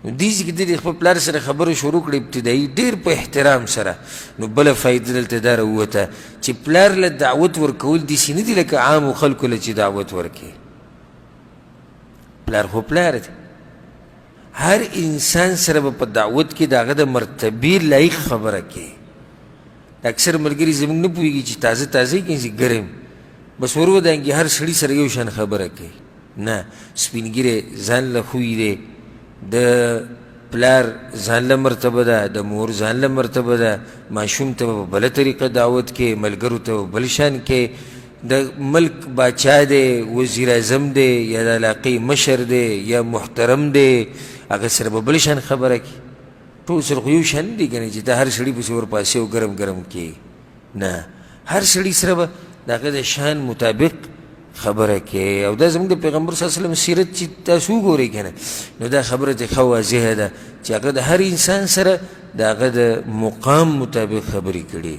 نو دې ځای کې د خپل پلار سره خبرې شروع کړې ابتدایي ډېر په احترام سره. نو بله فایده دلته دا راووته چې پلار له دعوت ورکول داسې نه دي لکه عامو خلکو له چې دعوت ورکوي. پلار خو پلار دی. هر انسان سره به په دعوت کې د هغه د مرتبې لایق خبره کوي. اکثر ملګري زموږ نه پوهېږي چې تازه تازه یې کوي چې ګرم بس ور ودانګي هر سړي سره یو شان خبره کوي. نه، سپین ږیری ځان له خوی دی، د پلار ځان له مرتبه ده، د مور ځان له مرتبه ده. ماشوم ته به په بله طریقه دعوت کې، ملګرو ته به بل شان کې. د ملک باچا دی، وزیر اعظم دی، یا د علاقې مشر دی، یا محترم دی، هغه سره به بل شان خبره کوي. ټول سره خو یو شان دي که نه چې ته هر سړي پسې ورپاسې او ګرم ګرم کوي. نه، هر سړي سره به د هغه د شان مطابق خبره کوي. او دا زموږ د پیغمبر صلی الله علیه وسلم سیرت چې تاسو وګورئ که نه، نو دا خبره ترې ښه واضحه ده چې هغه د هر انسان سره د هغه د مقام مطابق خبرې کړي.